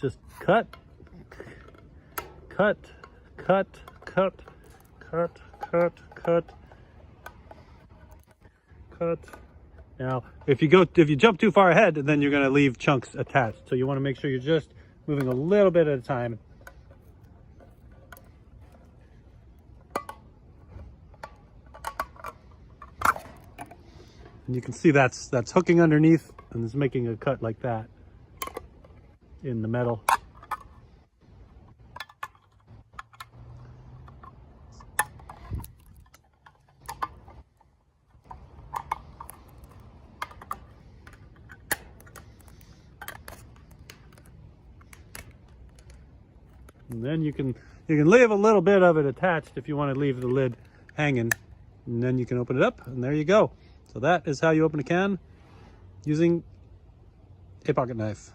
just cut, cut, cut, cut, cut, cut, cut, cut. Now, if you jump too far ahead, then you're going to leave chunks attached. So you want to make sure you're just moving a little bit at a time. And you can see that's hooking underneath and it's making a cut like that in the metal. And then you can leave a little bit of it attached if you want to leave the lid hanging. And then you can open it up and there you go. So that is how you open a can using a pocket knife.